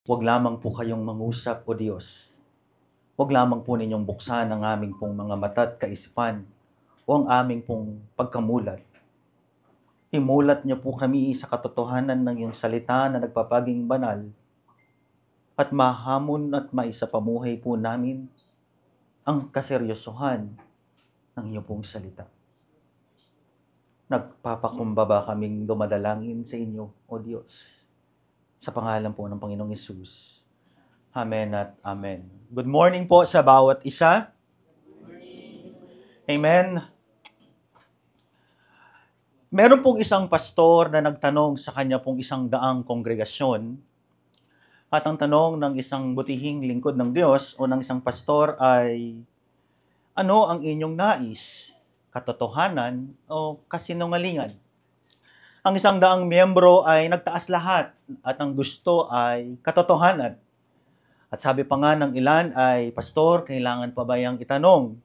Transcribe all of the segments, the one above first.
Huwag lamang po kayong mangusap, O Diyos. Huwag lamang po ninyong buksan ang aming pong mga mata at kaisipan o ang aming pong pagkamulat. Imulat niyo po kami sa katotohanan ng iyong salita na nagpapaging banal at mahamon at maisapamuhay po namin ang kaseryosohan ng iyong pong salita. Nagpapakumbaba kaming dumadalangin sa inyo, O Diyos. Sa pangalan po ng Panginoong Hesus. Amen at amen. Good morning po sa bawat isa. Amen. Meron pong isang pastor na nagtanong sa kanya pong 100 kongregasyon. At ang tanong ng isang butihing lingkod ng Diyos o ng isang pastor ay, ano ang inyong nais? Katotohanan o kasinungalingan? Ang 100 miyembro ay nagtaas lahat at ang gusto ay katotohanan. At sabi pa nga ng ilan ay, Pastor, kailangan pa ba yang itanong?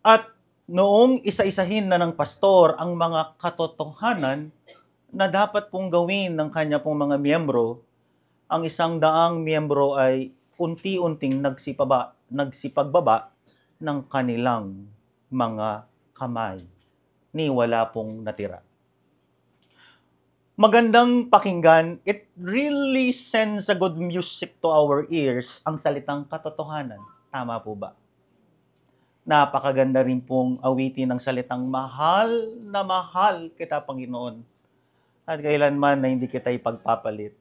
At noong isa-isahin na ng pastor ang mga katotohanan na dapat pong gawin ng kanya pong mga miyembro, ang 100 miyembro ay unti-unting nagsipagbaba ng kanilang mga kamay. Ni wala pong natira. Magandang pakinggan, it really sends a good music to our ears, ang salitang katotohanan. Tama po ba? Napakaganda rin pong awitin ng salitang mahal na mahal kita, Panginoon. At kailanman na hindi kita ipagpapalit.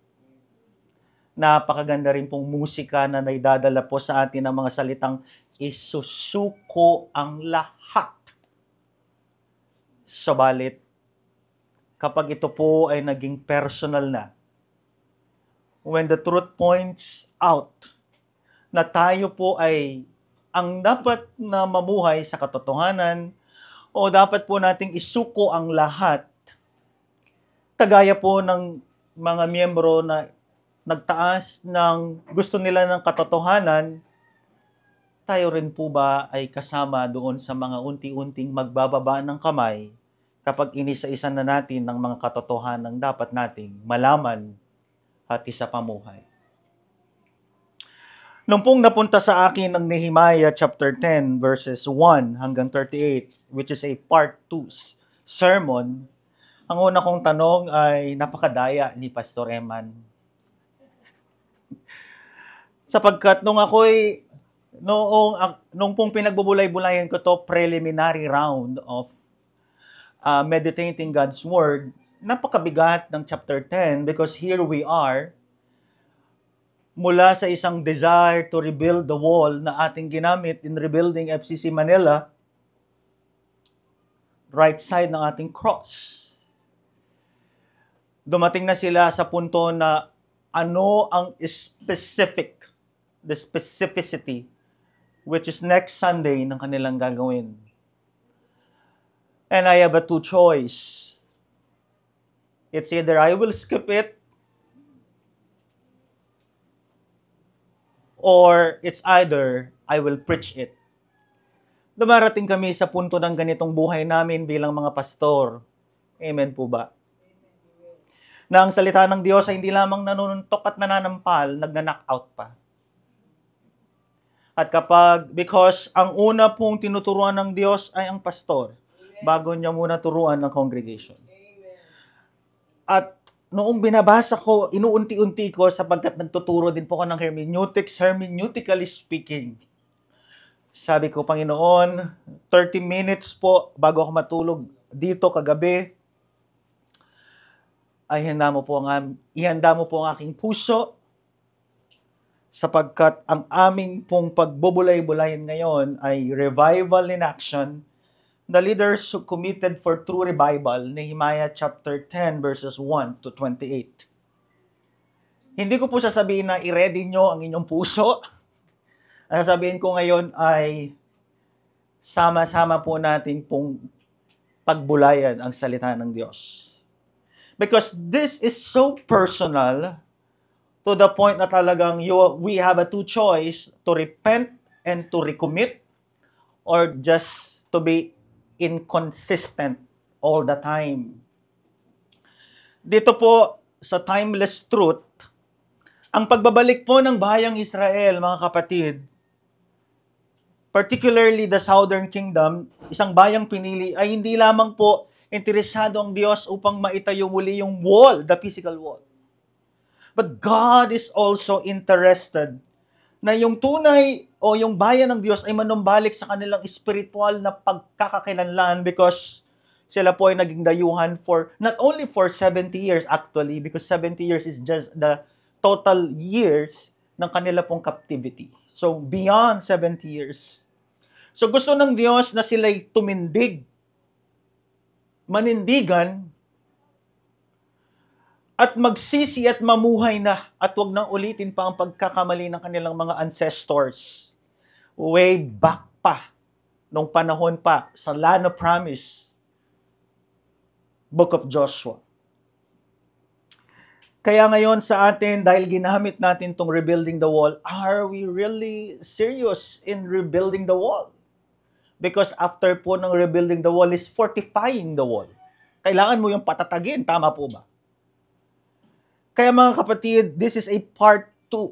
Napakaganda rin pong musika na naidadala po sa atin ng mga salitang isusuko ang lahat. Subalit, kapag ito po ay naging personal na, when the truth points out na tayo po ay ang dapat na mamuhay sa katotohanan o dapat po nating isuko ang lahat, kagaya po ng mga miyembro na nagtaas ng gusto nila ng katotohanan, tayo rin po ba ay kasama doon sa mga unti-unting magbababa ng kamay kapag inisa-isa na natin ng mga katotohanan dapat nating malaman at isapamuhay. Nung pong napunta sa akin ang Nehemiah chapter 10 verses 1 hanggang 38, which is a part 2 sermon, ang una kong tanong ay napakadaya ni Pastor Eman. Sapagkat nung pong pinagbubulay-bulayan ko to preliminary round of meditating God's Word, napakabigat ng chapter 10 because here we are, mula sa isang desire to rebuild the wall na ating ginamit in rebuilding FCC Manila, right side ng ating cross. Dumating na sila sa punto na ano ang the specificity, which is next Sunday ng kanilang gagawin. And I have a two choice. It's either I will skip it, or it's either I will preach it. Dumarating kami sa punto ng ganitong buhay namin bilang mga pastor. Amen po ba? Na ang salita ng Diyos ay hindi lamang nanununtok at nananampal, nagna-knock-out pa. At because ang una pong tinuturuan ng Diyos ay ang pastor, bago niya muna turuan ng congregation. At noong binabasa ko, inuunti-unti ko sapagkat nagtuturo din po ako ng hermeneutics, hermeneutically speaking. Sabi ko, Panginoon, 30 minutes po bago ako matulog dito kagabi, ay ihanda mo po ang aking puso sapagkat ang aming pong pagbubulay-bulayan ngayon ay revival in action. The leaders who committed for true revival, Nehemiah chapter 10 verses 1 to 28. Hindi ko po sasabihin na i-ready nyo ang inyong puso. Ang sasabihin ko ngayon ay sama-sama po natin pong pagbulayan ang salita ng Diyos. Because this is so personal to the point na talagang we have a two choice to repent and to recommit or just to be inconsistent all the time. Dito po sa timeless truth, Ang pagbabalik po ng bahayang Israel, mga kapatid, particularly the Southern Kingdom, isang bayang pinili, ay hindi lamang po interesado ang Diyos upang maitayo muli yung wall, the physical wall. But God is also interested na yung tunay o yung bayan ng Diyos ay manumbalik sa kanilang spiritual na pagkakakilanlan because sila po ay naging dayuhan for, not only for 70 years actually, because 70 years is just the total years ng kanila pong captivity. So, beyond 70 years. So, gusto ng Diyos na sila'y tumindig, manindigan, at magsisi at mamuhay na at wag nang ulitin pa ang pagkakamali ng kanilang mga ancestors. Way back pa, nung panahon pa, sa Land of Promise, Book of Joshua. Kaya ngayon sa atin, dahil ginamit natin tong rebuilding the wall, are we really serious in rebuilding the wall? Because after po ng rebuilding the wall is fortifying the wall. Kailangan mo yung patatagin, tama po ba? Kaya mga kapatid, this is a part 2.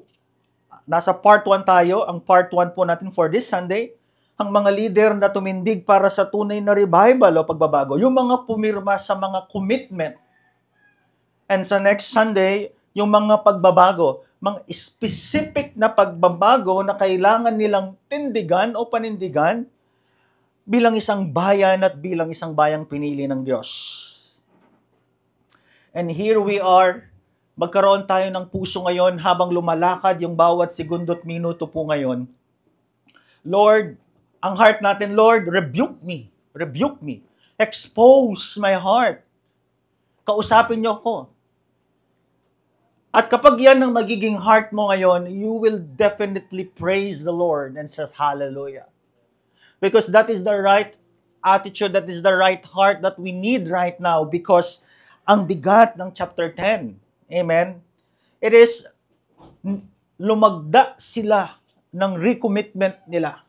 Nasa part 1 tayo. Ang part 1 po natin for this Sunday, ang mga leader na tumindig para sa tunay na revival o pagbabago. Yung mga pumirma sa mga commitment. And sa next Sunday, yung mga pagbabago, mga specific na pagbabago na kailangan nilang tindigan o panindigan bilang isang bayan at bilang isang bayang pinili ng Diyos. And here we are. Magkaroon tayo ng puso ngayon habang lumalakad yung bawat segundo't minuto po ngayon. Lord, ang heart natin, Lord, rebuke me. Rebuke me. Expose my heart. Kausapin niyo ako. At kapag yan ang magiging heart mo ngayon, you will definitely praise the Lord and says, hallelujah. Because that is the right attitude, that is the right heart that we need right now because ang bigat ng chapter 10. Amen? It is, lumagda sila ng recommitment nila.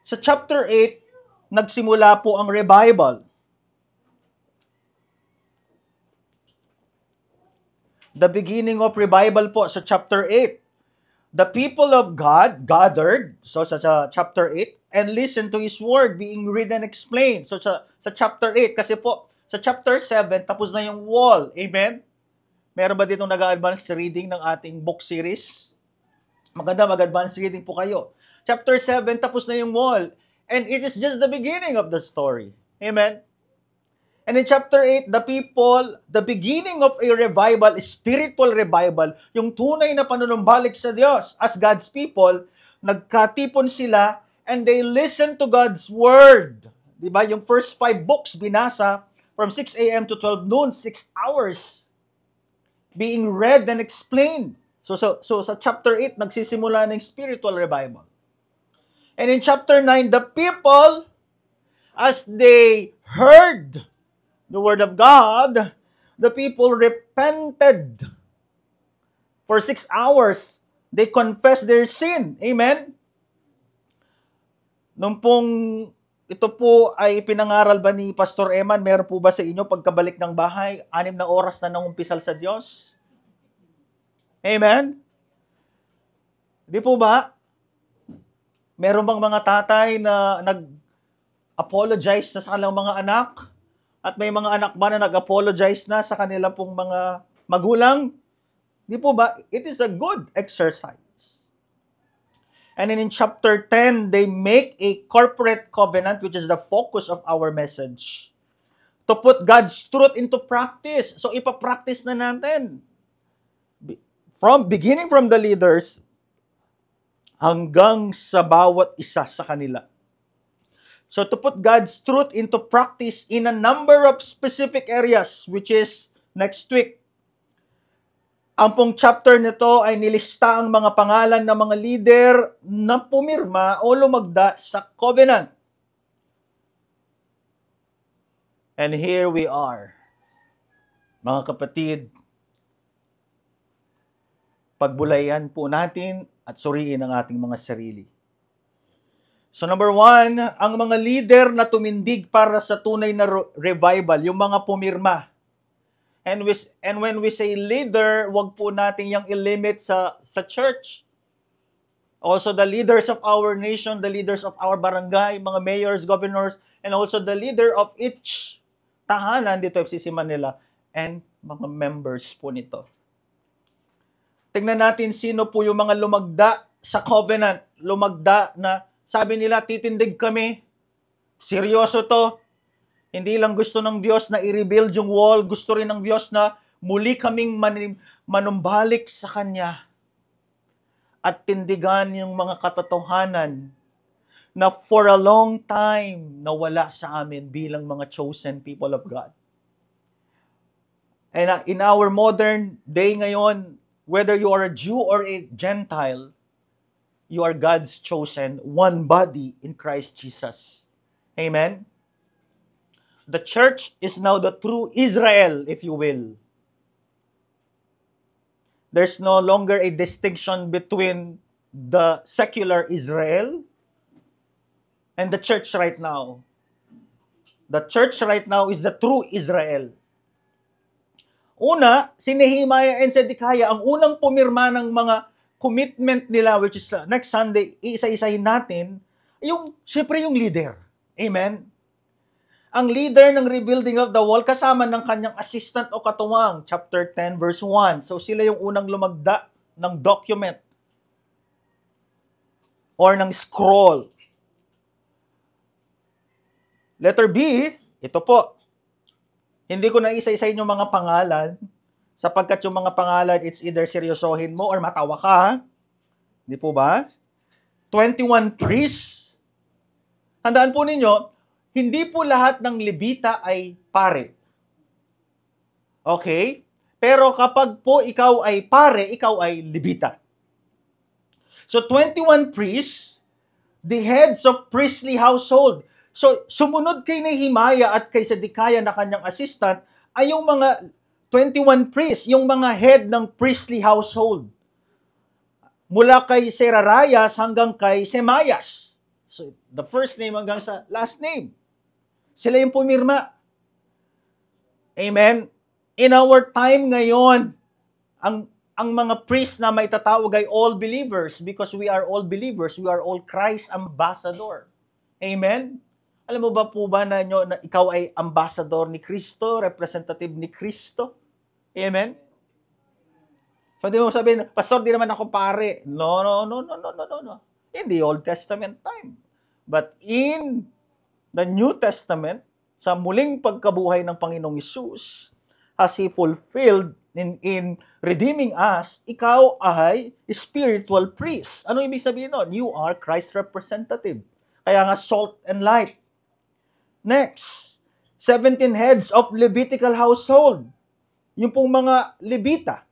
Sa chapter 8, nagsimula po ang revival. The beginning of revival po sa chapter 8. The people of God gathered, so sa chapter 8, and listened to His word being read and explained. So sa chapter 8, kasi po, sa chapter 7, tapos na yung wall. Amen? Meron ba ditong nag-advance reading ng ating book series? Maganda, mag-advance reading po kayo. Chapter 7, tapos na yung wall. And it is just the beginning of the story. Amen? And in chapter 8, the beginning of a revival, spiritual revival, yung tunay na panunumbalik sa Diyos as God's people, nagkatipon sila and they listen to God's word. Diba? Yung first 5 books binasa from 6 a.m. to 12 noon, 6 hours being read and explained. So sa chapter 8, nagsisimula ng spiritual revival. And in chapter 9, the people, as they heard the word of God, the people repented. For 6 hours, they confessed their sin. Amen? Nung pong ito po ay pinangaral ba ni Pastor Eman, meron po ba sa inyo pagkabalik ng bahay, 6 na oras na nangumpisal sa Diyos? Amen? Di po ba? Meron bang mga tatay na nag-apologize na sa kanilang mga anak? At may mga anak ba na nag-apologize na sa kanilang pong mga magulang? Di po ba? It is a good exercise. And then in chapter 10, they make a corporate covenant, which is the focus of our message, to put God's truth into practice. So ipapractice na natin. Beginning from the leaders, hanggang sa bawat isa sa kanila. So to put God's truth into practice in a number of specific areas, which is next week. Ang pong chapter nito ay nilista ang mga pangalan ng mga leader na pumirma o lumagda sa covenant. And here we are. Mga kapatid, pagbulayan po natin at suriin ang ating mga sarili. So number 1, ang mga leader na tumindig para sa tunay na revival, yung mga pumirma. And when we say leader, wag po natin yung ilimit sa church. Also the leaders of our nation, the leaders of our barangay, mga mayors, governors, and also the leader of each tahanan dito FCC Manila, and mga members po nito. Tingnan natin sino po yung mga lumagda sa covenant, lumagda na sabi nila titindig kami, seryoso to, hindi lang gusto ng Diyos na i-rebuild yung wall, gusto rin ng Diyos na muli kaming manumbalik sa Kanya at tindigan yung mga katotohanan na for a long time nawala sa amin bilang mga chosen people of God. And in our modern day ngayon, whether you are a Jew or a Gentile, you are God's chosen, one body in Christ Jesus. Amen? The church is now the true Israel, if you will. There's no longer a distinction between the secular Israel and the church right now. The church right now is the true Israel. Una, si Nehemiah and Zedekiah, ang unang pumirma ng mga commitment nila, which is next Sunday, isa-isahin natin, syempre yung leader. Amen? Ang leader ng rebuilding of the wall kasama ng kanyang assistant o katuwang, chapter 10 verse 1. So sila yung unang lumagda ng document or ng scroll. Letter B, ito po. Hindi ko na isa-isahin yung mga pangalan sapagkat yung mga pangalan, it's either seryosohin mo or matawa ka. Hindi po ba? 21 priests. Handaan po ninyo, hindi po lahat ng Levita ay pare. Okay? Pero kapag po ikaw ay pare, ikaw ay Levita. So 21 priests, the heads of priestly household. So sumunod kay Nehemiah at kay Zedekiah na kanyang assistant ay yung mga 21 priests, yung mga head ng priestly household. Mula kay Serarias hanggang kay Semaias. So the first name hanggang sa last name. Sila yung pumirma. Amen? In our time ngayon, ang mga priests na may tatawag ay all believers because we are all believers. We are all Christ ambassador. Amen? Alam mo ba po ba na ikaw ay ambassador ni Kristo, representative ni Kristo? Amen? So, di mo sabihin, Pastor, di naman ako pare. No. In the Old Testament time. But in the New Testament, sa muling pagkabuhay ng Panginoong Hesus, has He fulfilled in redeeming us, ikaw ay spiritual priest. Ano ibig sabihin nun? You are Christ's representative. Kaya nga salt and light. Next, 17 heads of Levitical household. Yung pong mga Levita.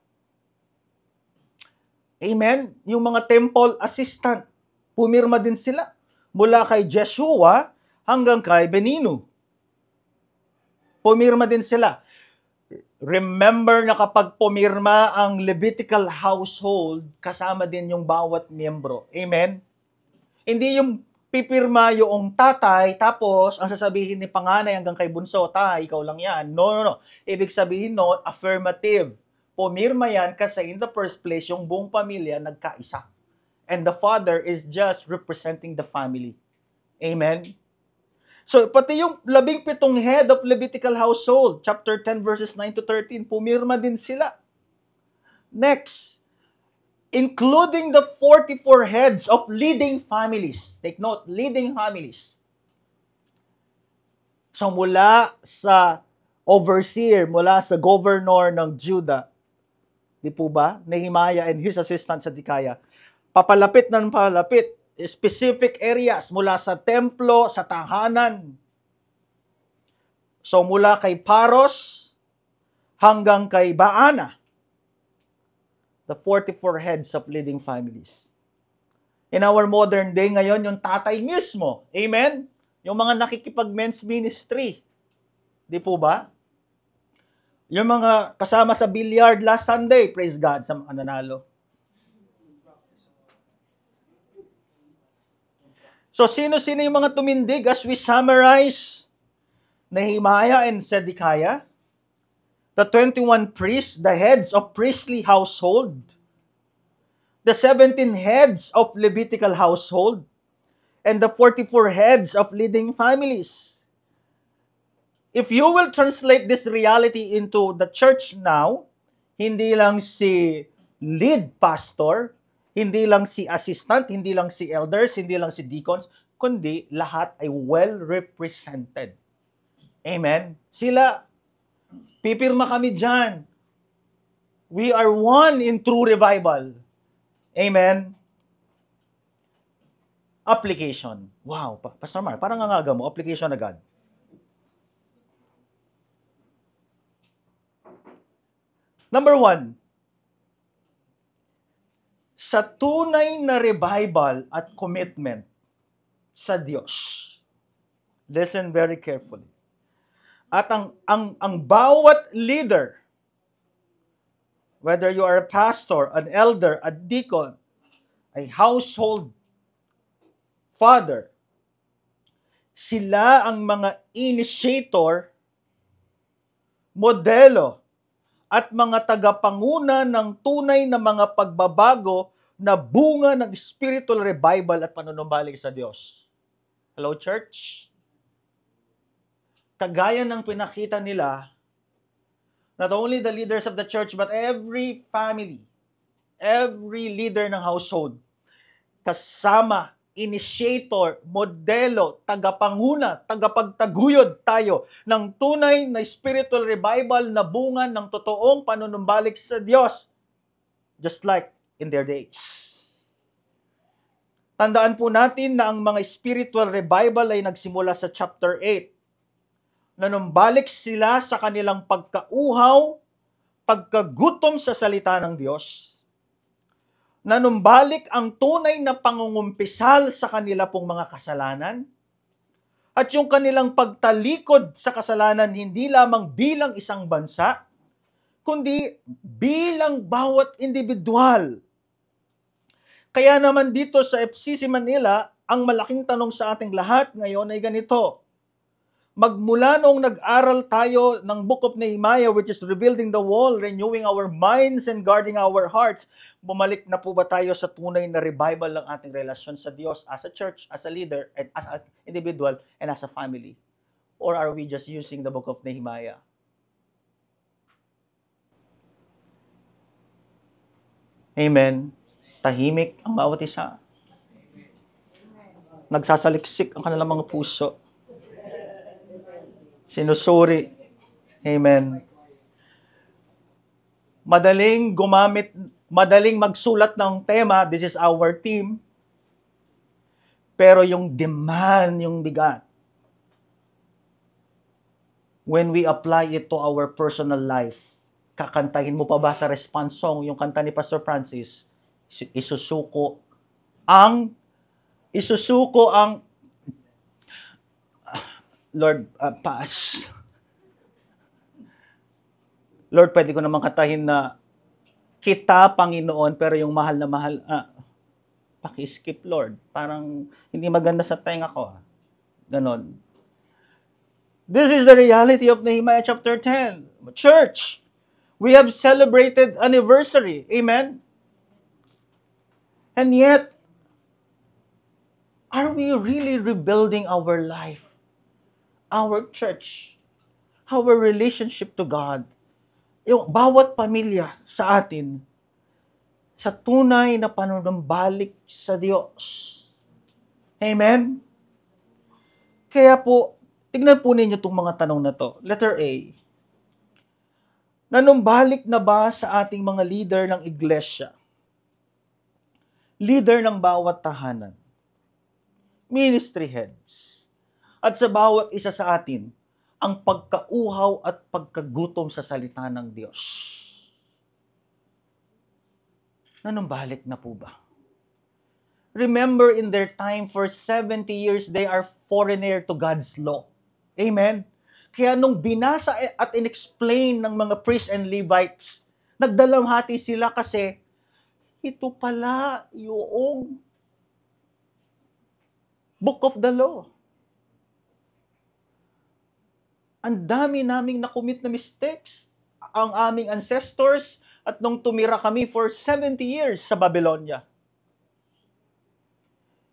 Amen? Yung mga temple assistant. Pumirma din sila. Mula kay Jeshua hanggang kay Beninu. Pumirma din sila. Remember na kapag pumirma ang Levitical household, kasama din yung bawat miyembro. Amen? Hindi yung pipirma yung tatay, tapos ang sasabihin ni panganay hanggang kay bunso, ikaw lang yan. No. Ibig sabihin no, affirmative. Pumirma yan kasi in the first place, yung buong pamilya nagkaisa. And the father is just representing the family. Amen? So, pati yung 17 head of Levitical household, chapter 10 verses 9 to 13, pumirma din sila. Next, including the 44 heads of leading families. Take note, leading families. So, mula sa overseer, mula sa governor ng Judah, di po ba, Nehemiah and his assistant Zedekiah, papalapit ng papalapit, specific areas mula sa templo, sa tahanan. So mula kay Paros hanggang kay Baana, the 44 heads of leading families. In our modern day ngayon, yung tatay mismo, amen? Yung mga nakikipag-men's ministry, di po ba? Yung mga kasama sa billiard last Sunday, praise God sa mga nanalo. So, sino-sino yung mga tumindig as we summarize Nehemiah and Zedekiah? the 21 priests, the heads of priestly household, the 17 heads of Levitical household, and the 44 heads of leading families. If you will translate this reality into the church now, hindi lang si lead pastor, hindi lang si assistant, hindi lang si elders, hindi lang si deacons, kundi lahat ay well represented. Amen? Sila, pipirma kami dyan. We are one in true revival. Amen? Application. Wow, Pastor Mark, parang nangaga mo, application agad. Number 1, sa tunay na revival at commitment sa Diyos. Listen very carefully. At ang bawat leader, whether you are a pastor, an elder, a deacon, a household father, sila ang mga initiator, modelo, at mga tagapanguna ng tunay na mga pagbabago na bunga ng spiritual revival at panunumbalik sa Diyos. Hello, church? Kagaya ng pinakita nila, not only the leaders of the church, but every family, every leader ng household, kasama, initiator, modelo, tagapanguna, tagapagtaguyod tayo ng tunay na spiritual revival na bunga ng totoong panunumbalik sa Diyos. Just like in their days. Tandaan po natin na ang mga spiritual revival ay nagsimula sa chapter 8. Nanumbalik sila sa kanilang pagkauhaw, pagkagutom sa salita ng Diyos. Nanumbalik ang tunay na pangungumpisal sa kanila pong mga kasalanan at yung kanilang pagtalikod sa kasalanan hindi lamang bilang isang bansa, kundi bilang bawat individual. Kaya naman dito sa FCC Manila, ang malaking tanong sa ating lahat ngayon ay ganito. Magmula noong nag-aral tayo ng Book of Nehemiah, which is rebuilding the wall, renewing our minds and guarding our hearts, bumalik na po ba tayo sa tunay na revival ng ating relasyon sa Diyos as a church, as a leader, and as an individual, and as a family? Or are we just using the Book of Nehemiah? Amen. Tahimik ang bawat isa. Nagsasaliksik ang kanilang mga puso. Sinusuri. Amen. Madaling magsulat ng tema, this is our team. Pero yung demand, yung bigat. When we apply it to our personal life, kakantahin mo pa ba sa response song, yung kanta ni Pastor Francis, isusuko ang Lord, pass. Lord, pwede ko naman katahin na kita, Panginoon, pero yung mahal na mahal, paki-skip, Lord. Parang hindi maganda sa tenga ko. Ganon. This is the reality of Nehemiah chapter 10. Church, we have celebrated anniversary. Amen? And yet, are we really rebuilding our life? Our church, our relationship to God, yung bawat pamilya sa atin, sa tunay na panunumbalik sa Diyos. Amen? Kaya po, tignan po ninyo itong mga tanong na to. Letter A, nanumbalik na ba sa ating mga leader ng iglesia? Leader ng bawat tahanan? Ministry heads? At sa bawat isa sa atin, ang pagkauhaw at pagkagutom sa salita ng Diyos. Nanumbalik na po ba? Remember, in their time, for 70 years, they are foreigner to God's law. Amen? Kaya nung binasa at inexplain ng mga priests and Levites, nagdalamhati sila kasi ito pala yung book of the law. Ang dami naming nakumit na mistakes. ang aming ancestors at nung tumira kami for 70 years sa Babylonia.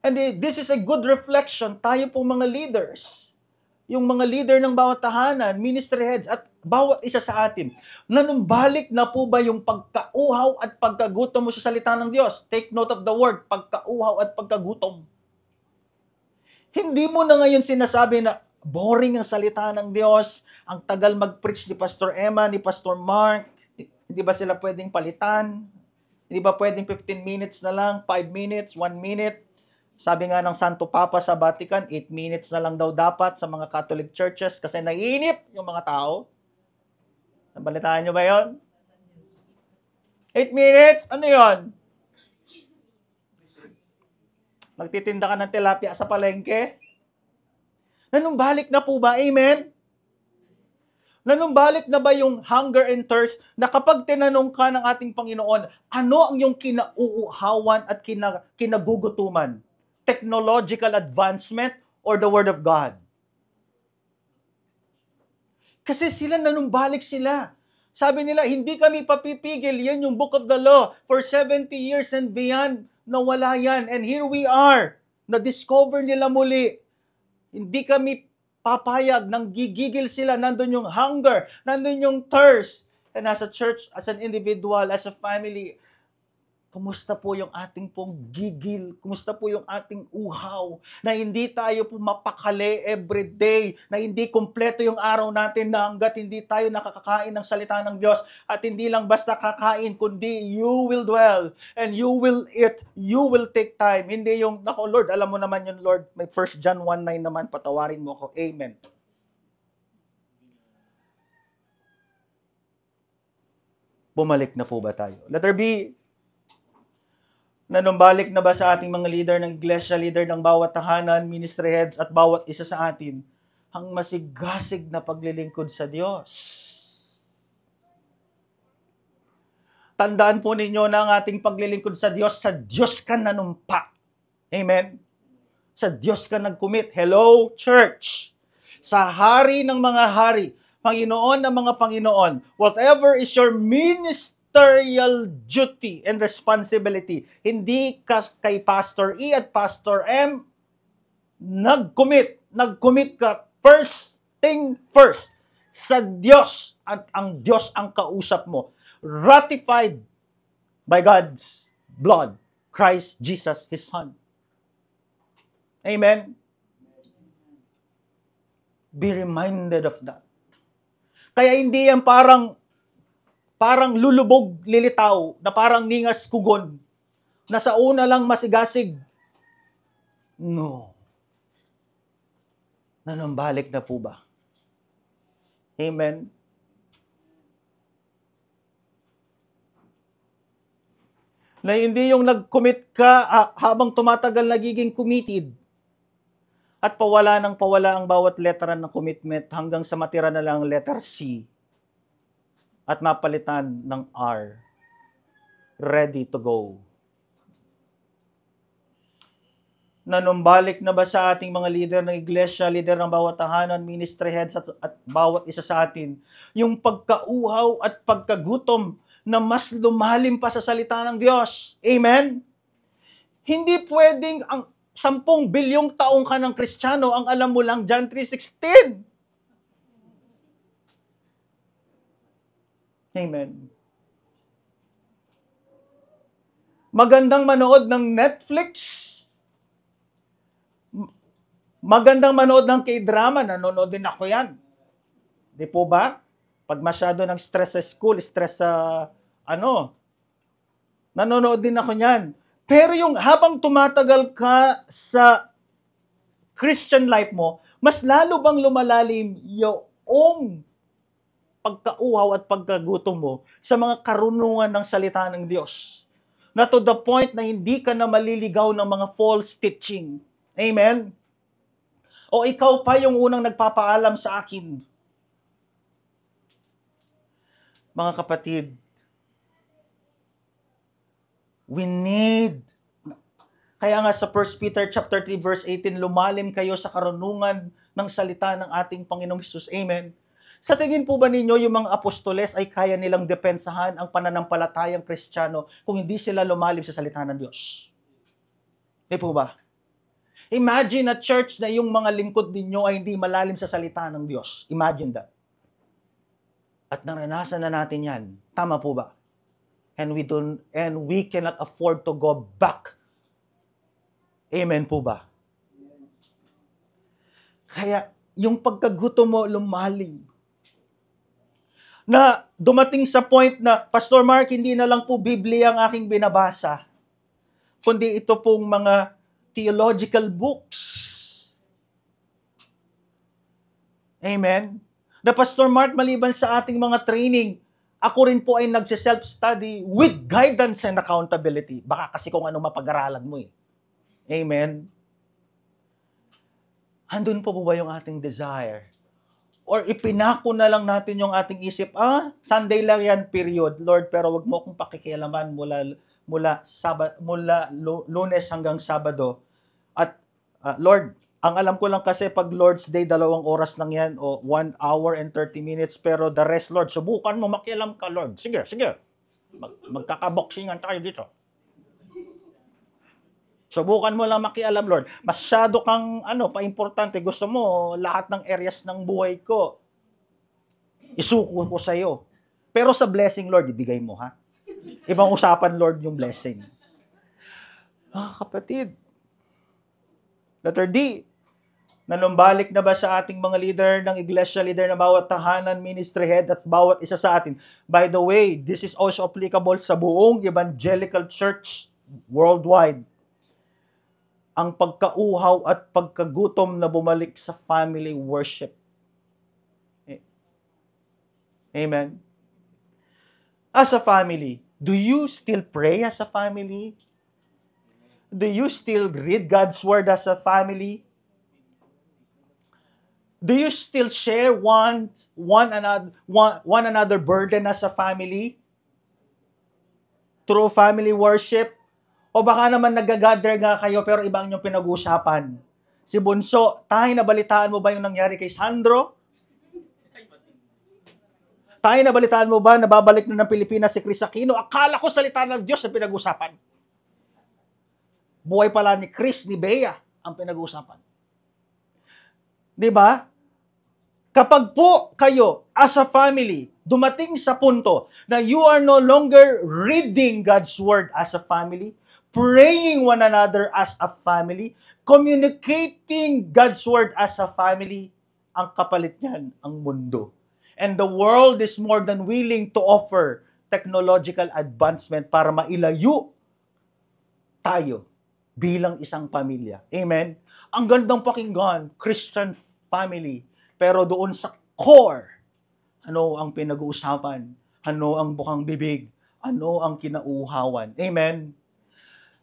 And this is a good reflection, tayo pong mga leaders, yung mga leader ng bawat tahanan, ministry heads, at bawat isa sa atin, nanumbalik na po ba yung pagkauhaw at pagkagutom mo sa salita ng Diyos? Take note of the word, pagkauhaw at pagkagutom. Hindi mo na ngayon sinasabi na boring ang salita ng Diyos, ang tagal mag-preach ni Pastor Emma, ni Pastor Mark, hindi ba sila pwedeng palitan? Hindi ba pwedeng 15 minutes na lang, 5 minutes, 1 minute? Sabi nga ng Santo Papa sa Vatican, 8 minutes na lang daw dapat sa mga Catholic churches kasi naiinip yung mga tao. Nabalitaan nyo ba yon? 8 minutes? Ano yon? Magtitinda ka ng tilapia sa palengke? Nanumbalik na po ba? Amen? Nanumbalik na ba yung hunger and thirst na kapag tinanong ka ng ating Panginoon, ano ang yung kinauuhawan at kinagugutuman? Technological advancement or the Word of God? Kasi sila nanumbalik sila. Sabi nila, hindi kami papipigil. Yan yung Book of the Law. For 70 years and beyond, nawala yan. And here we are. Na-discover nila muli. Hindi kami papayag. Nang gigigil sila. Nandun yung hunger. Nandun yung thirst. And as a church, as an individual, as a family, kumusta po yung ating pong gigil? Kumusta po yung ating uhaw? Na hindi tayo po mapakali everyday, na hindi kompleto yung araw natin na hanggat hindi tayo nakakakain ng salita ng Diyos at hindi lang basta kakain, kundi you will dwell and you will eat, you will take time. Hindi yung, nako Lord, alam mo naman yun Lord, may 1 John 1:9 naman, patawarin mo ako. Amen. Bumalik na po ba tayo? Letter B, nanumbalik na ba sa ating mga leader ng iglesia, leader ng bawat tahanan, ministry heads, at bawat isa sa atin, ang masigasig na paglilingkod sa Diyos? Tandaan po ninyo na ang ating paglilingkod sa Diyos ka nanumpa. Amen? Sa Diyos ka nag-commit. Hello, church! Sa Hari ng mga hari, Panginoon ng mga Panginoon, whatever is your ministerial duty and responsibility, hindi ka kay Pastor E at Pastor M, nag-commit ka, first thing first, sa Diyos, at ang Diyos ang kausap mo, ratified by God's blood, Christ Jesus, His Son. Amen? Be reminded of that. Kaya hindi yan parang lulubog lilitaw, na parang ningas kugon, na sa una lang masigasig. No. Nanumbalik na po ba? Amen? Na hindi yung nag-commit ka habang tumatagal nagiging committed at pawala ang bawat letra ng commitment hanggang sa matira na lang letter C at mapalitan ng R. Ready to go. Nanumbalik na ba sa ating mga leader ng iglesia, leader ng bawat tahanan, ministry heads at bawat isa sa atin, yung pagkauhaw at pagkagutom na mas lumalim pa sa salita ng Diyos? Amen? Hindi pwedeng ang 10 bilyong taong ka ng Kristiyano, ang alam mo lang John 3:16. Amen. Magandang manood ng Netflix. Magandang manood ng K-drama. Nanonood din ako yan. Di po ba? Pag masyado ng stress sa school, stress sa nanonood din ako yan. Pero yung habang tumatagal ka sa Christian life mo, mas lalo bang lumalalim yung pagkauhaw at pagkagutom mo sa mga karunungan ng salita ng Diyos? Na to the point na hindi ka na maliligaw ng mga false teaching. Amen? O ikaw pa yung unang nagpapaalam sa akin. Mga kapatid, we need, kaya nga sa 1 Peter chapter 3 verse 18, lumalim kayo sa karunungan ng salita ng ating Panginoong Hesus. Amen. Sa tingin po ba ninyo yung mga apostoles ay kaya nilang depensahan ang pananampalatayang Kristiyano kung hindi sila lumalim sa salita ng Diyos? Di po ba? Imagine a church na yung mga lingkod ninyo ay hindi malalim sa salita ng Diyos. Imagine that. At naranasan na natin yan. Tama po ba? And we cannot afford to go back. Amen po ba? Kaya yung pagkagutom mo lumalim. Na dumating sa point na, Pastor Mark, hindi na lang po Biblia ang aking binabasa, kundi ito pong mga theological books. Amen? Na Pastor Mark, maliban sa ating mga training, ako rin po ay nagse-self-study with guidance and accountability. Baka kasi kung ano mapag-aralan mo eh. Amen? Andun po ba yung ating desire? Or ipinako na lang natin yung ating isip, Sunday lang yan, period. Lord, pero wag mo akong pakikialaman mula Lunes hanggang Sabado. At Lord, ang alam ko lang kasi pag Lord's Day, 2 oras lang yan o 1 hour and 30 minutes. Pero the rest, Lord, subukan mo, makialam ka, Lord. Sige. Magkakaboxingan tayo dito. Subukan mo lang makialam, Lord. Masyado kang, pa-importante. Gusto mo, lahat ng areas ng buhay ko, isuko ko sa'yo. Pero sa blessing, Lord, ibigay mo, ha? Ibang usapan, Lord, yung blessing. Kapatid. Letter D. Nanumbalik na ba sa ating mga leader ng iglesia, leader ng bawat tahanan, ministry head, at bawat isa sa atin? By the way, this is also applicable sa buong evangelical church worldwide. Ang pagkauhaw at pagkagutom na bumalik sa family worship. Amen. As a family, do you still pray as a family? Do you still read God's word as a family? Do you still share one another burden as a family? Through family worship? O baka naman nag-gather nga kayo pero ibang yung pinag-uusapan. Si Bunso, nabalitaan mo ba yung nangyari kay Sandro? Nabalitaan mo ba na babalik na ng Pilipinas si Chris Aquino? Akala ko salita ng Diyos ang pinag-uusapan. Buhay pala ni Chris, ni Bea ang pinag-uusapan. Diba? Kapag po kayo as a family dumating sa punto na you are no longer reading God's word as a family, praying one another as a family, communicating God's word as a family, ang kapalit niyan, ang mundo. And the world is more than willing to offer technological advancement para mailayo tayo bilang isang pamilya. Amen? Ang gandang pakinggan, Christian family. Pero doon sa core, ano ang pinag-uusapan? Ano ang bukang bibig? Ano ang kinauhawan? Amen?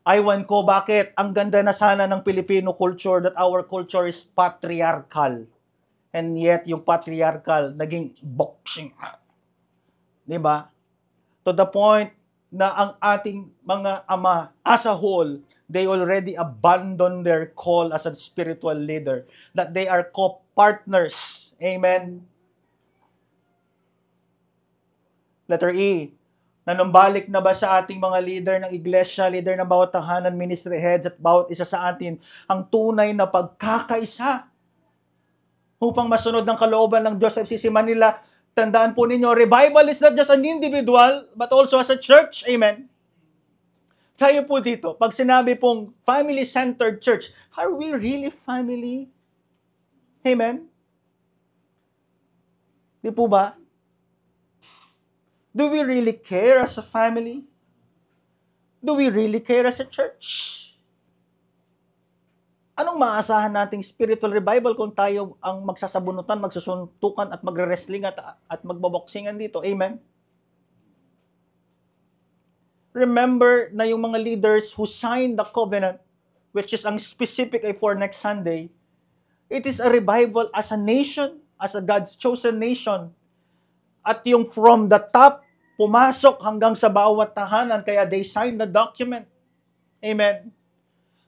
Aywan ko, bakit? Ang ganda na sana ng Filipino culture that our culture is patriarchal. And yet, yung patriarchal, naging boxing. Diba? To the point na ang ating mga ama, as a whole, they already abandon their call as a spiritual leader. That they are co-partners. Amen? Letter E. Nanumbalik na ba sa ating mga leader ng iglesia, leader ng bawat tahanan, ministry heads, at bawat isa sa atin, ang tunay na pagkakaisa upang masunod ng kalooban ng Diyos sa FCC Manila? Tandaan po ninyo, revival is not just an individual, but also as a church. Amen? Tayo po dito, pag sinabi pong family-centered church, are we really family? Amen? Di po ba? Do we really care as a family? Do we really care as a church? Anong maasahan nating spiritual revival kung tayo ang magsasabunutan, magsusuntukan at magre-wrestling at magbaboksingan dito? Amen? Remember na yung mga leaders who signed the covenant, which is ang specific ay for next Sunday, it is a revival as a nation, as a God's chosen nation. At yung from the top, pumasok hanggang sa bawat tahanan, kaya they signed the document. Amen?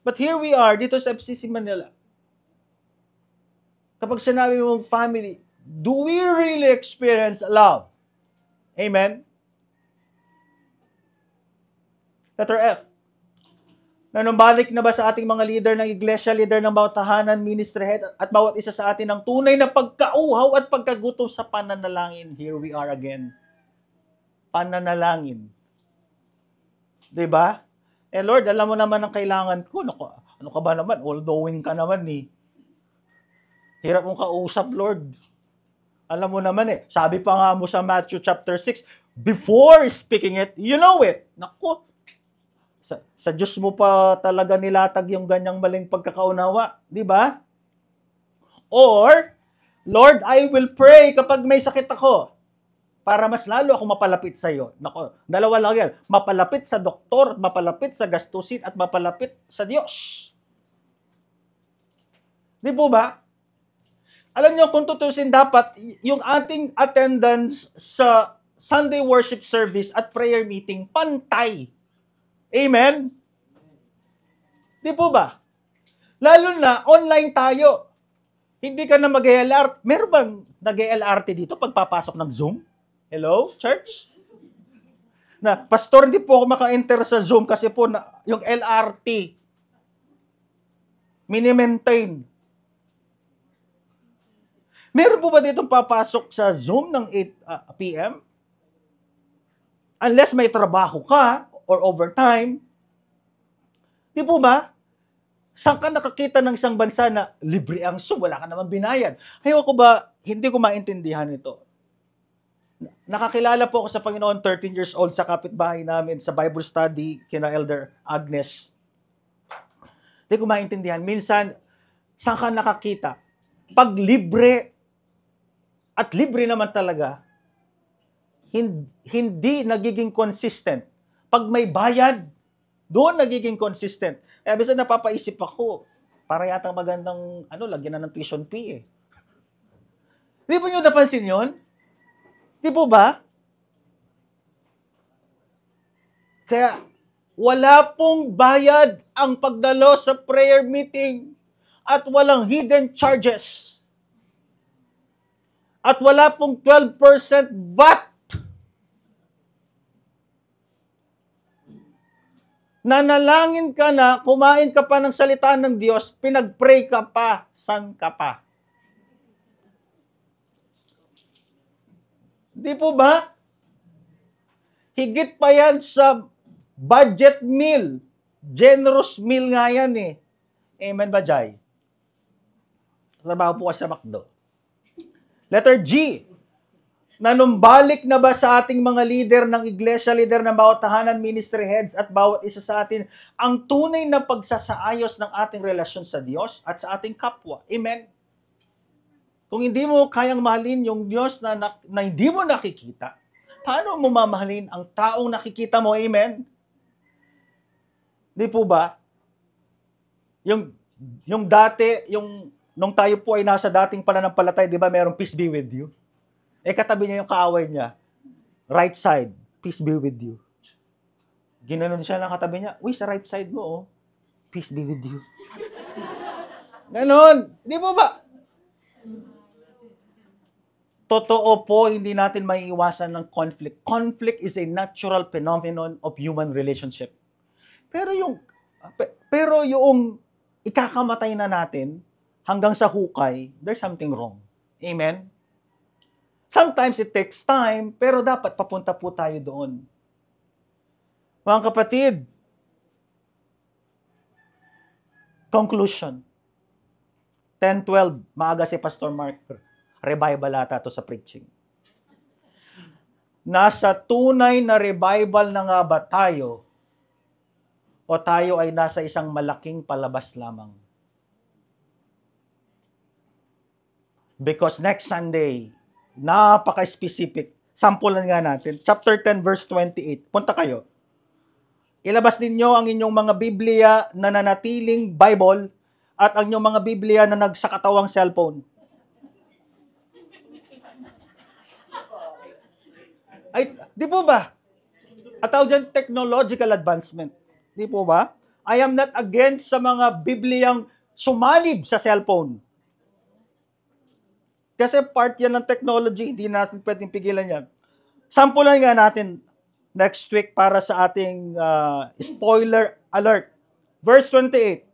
But here we are, dito sa FCC Manila. Kapag sinabi mong family, Do we really experience love? Amen? Letter F. Nanumbalik na ba sa ating mga leader ng iglesia, leader ng bawat tahanan, ministry head, at bawat isa sa atin ng tunay na pagkauhaw at pagkagutom sa pananalangin? Here we are again. Pananalangin. Diba? Lord, alam mo naman ang kailangan ko. Ano ka ba naman? All-knowing ka naman eh. Hirap mong kausap, Lord. Alam mo naman eh. Sabi pa nga mo sa Matthew chapter 6, before speaking it, you know it. Naku, sa Diyos mo pa talaga nilatag yung ganyang maling pagkakaunawa. Di ba? Or, Lord, I will pray kapag may sakit ako para mas lalo ako mapalapit sa iyo. Naku, dalawa lang yan. Mapalapit sa doktor, mapalapit sa gastusin, at mapalapit sa Diyos. Di po ba? Alam niyo, kung tutusin dapat, yung ating attendance sa Sunday worship service at prayer meeting, pantay. Amen? Di po ba? Lalo na, online tayo. Hindi ka na mag-LRT. Meron bang nag-LRT dito pagpapasok ng Zoom? Hello, church? Na, pastor, hindi po ako maka-enter sa Zoom kasi po yung LRT, mini-maintain. Meron po ba ditong papasok sa Zoom ng 8 p.m.? Unless may trabaho ka, or overtime. Di po ba? Saan ka nakakita ng isang bansa na libre ang Zoom, wala ka naman binayad? Ayaw ko ba, hindi ko maintindihan ito. Nakakilala po ako sa Panginoon, 13 years old, sa kapitbahay namin, sa Bible study, kina Elder Agnes. Hindi ko maintindihan. Minsan, saan ka nakakita? Pag libre, at libre naman talaga, hindi nagiging consistent. Pag may bayad, doon nagiging consistent. Bisa napapaisip ako, para yatang magandang, lagyan na ng tuition fee eh. Di po nyo napansin yun? Di po ba? Kaya, wala pong bayad ang pagdalo sa prayer meeting at walang hidden charges. At wala pong 12% VAT. Nanalangin ka na, kumain ka pa ng salita ng Diyos, pinag-pray ka pa, san ka pa? Di po ba? Higit pa yan sa budget meal. Generous meal nga yan eh. Amen ba, Jai? Trabaho po ka sa McDo. Letter G. Nanumbalik na ba sa ating mga leader ng iglesia, leader ng bawat tahanan, ministry heads, at bawat isa sa atin ang tunay na pagsasaayos ng ating relasyon sa Diyos at sa ating kapwa? Amen? Kung hindi mo kayang mahalin yung Diyos na hindi mo nakikita, paano mo mamahalin ang taong nakikita mo? Amen? Di po ba? Yung dati, nung tayo po ay nasa dating pananampalatay, di ba merong peace be with you? Katabi niya yung kaaway niya. Right side, peace be with you. Ginanon siya ng katabi niya, uy, sa right side mo, oh, peace be with you. Ganon. Di po ba? Totoo po, hindi natin maiiwasan ng conflict. Conflict is a natural phenomenon of human relationship. Pero yung ikakamatay na natin hanggang sa hukay, there's something wrong. Amen? Sometimes it takes time, pero dapat papunta po tayo doon. Mga kapatid, conclusion. 10-12, maaga si Pastor Mark. Revival ata to sa preaching. Nasa tunay na revival na nga ba tayo? O tayo ay nasa isang malaking palabas lamang? Because next Sunday, napaka-specific. Sampulan nga natin. Chapter 10, verse 28. Punta kayo. Ilabas ninyo ang inyong mga Biblia na nanatiling Bible at ang inyong mga Biblia na nagsakatawang cellphone. Ay, di po ba? At tawag dyan, technological advancement. Di po ba? I am not against sa mga Bibliang sumanib sa cellphone. Kasi part yan ng technology, hindi natin pwedeng pigilan yan. Sampulan nga natin next week para sa ating spoiler alert. Verse 28.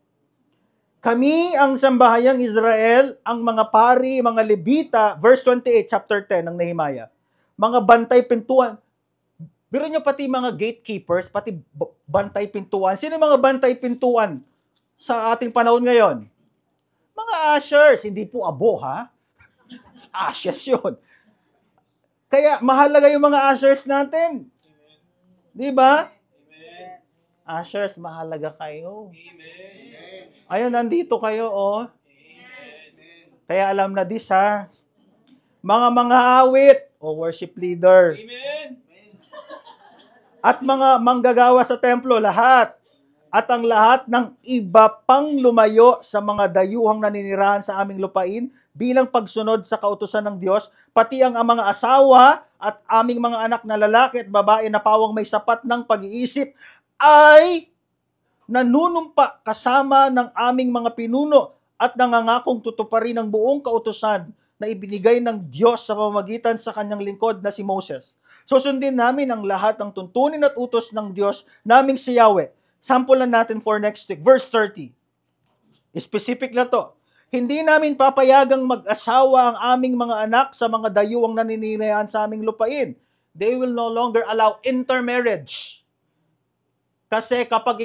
Kami ang sambahayang Israel, ang mga pari, mga Levita, verse 28, chapter 10 ng Nehemiah. Mga bantay pintuan. Biro nyo pati mga gatekeepers, pati bantay pintuan. Sino mga bantay pintuan sa ating panahon ngayon? Mga ushers, hindi po abo ha. Ashes yun. Kaya mahalaga yung mga ushers natin. Di ba? Ushers, mahalaga kayo. Ayun, nandito kayo, oh. Kaya alam na this, ha. Mga awit, o worship leader. At mga manggagawa sa templo, lahat. At ang lahat ng iba pang lumayo sa mga dayuhang naninirahan sa aming lupain bilang pagsunod sa kautusan ng Diyos, pati ang mga asawa at aming mga anak na lalaki at babae na pawang may sapat ng pag-iisip ay nanunumpa kasama ng aming mga pinuno at nangangakong tutuparin ang buong kautusan na ibinigay ng Diyos sa pamamagitan sa kanyang lingkod na si Moses. Susundin namin ang lahat ng tuntunin at utos ng Diyos naming si Yahweh. Sampulan natin for next week. Verse 30. Specific na to. Hindi namin papayagang mag-asawa ang aming mga anak sa mga dayuhang naninirahan sa aming lupain. They will no longer allow intermarriage. Kasi kapag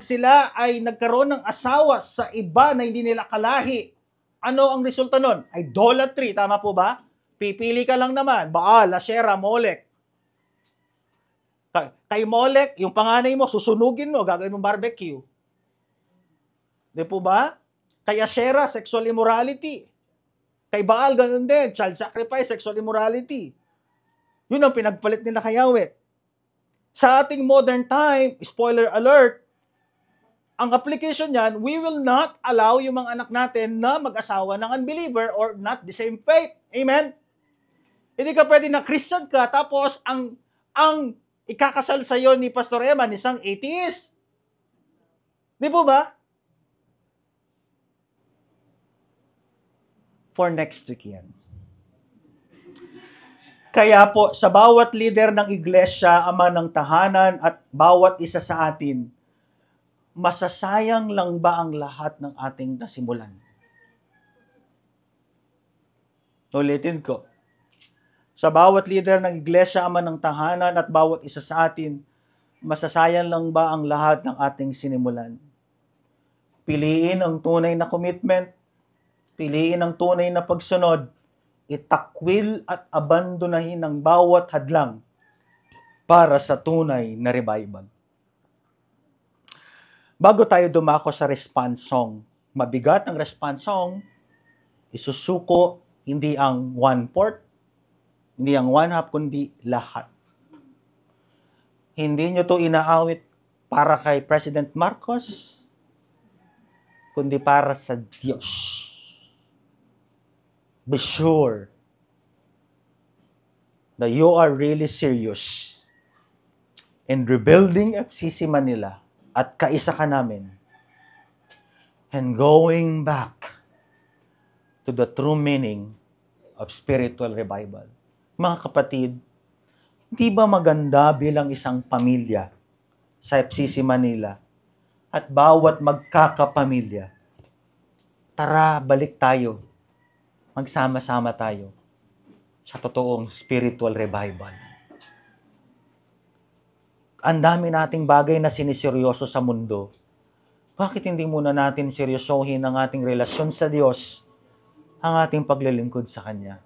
sila ay nagkaroon ng asawa sa iba na hindi nila kalahi, ano ang resulta nun? Idolatry, tama po ba? Pipili ka lang naman, Baal, Asherah, Molech. Kay Molech, yung panganay mo, susunugin mo, gagawin mong barbecue. Di po ba? Kay Asherah, sexual immorality. Kay Baal, ganun din, child sacrifice, sexual immorality. Yun ang pinagpalit nila kay Yahweh. Sa ating modern time, spoiler alert, ang application niyan, we will not allow yung mga anak natin na mag-asawa ng unbeliever or not the same faith. Amen? Hindi ka pwede na Christian ka, tapos ang ikakasal sa'yo ni Pastor Eman, isang atheist. Di po ba? For next week yan. Kaya po, sa bawat leader ng iglesia, ama ng tahanan, at bawat isa sa atin, masasayang lang ba ang lahat ng ating nasimulan? Ulitin ko. Sa bawat leader ng iglesia, ama ng tahanan, at bawat isa sa atin, masasayang lang ba ang lahat ng ating sinimulan? Piliin ang tunay na commitment, piliin ang tunay na pagsunod, itakwil at abandonahin ang bawat hadlang para sa tunay na revival. Bago tayo dumako sa response song, mabigat ang response song, isusuko hindi ang 1/4, hindi ang 1/2, kundi lahat. Hindi nyo to inaawit para kay President Marcos, kundi para sa Diyos. Be sure that you are really serious in rebuilding FCC Manila at kaisa ka namin and going back to the true meaning of spiritual revival. Mga kapatid, hindi ba maganda bilang isang pamilya sa FCC Manila at bawat magkakapamilya? Tara, balik tayo. Magsama-sama tayo sa totoong spiritual revival. Ang dami nating bagay na siniseryoso sa mundo. Bakit hindi muna natin seryosohin ang ating relasyon sa Diyos, ang ating paglilingkod sa Kanya?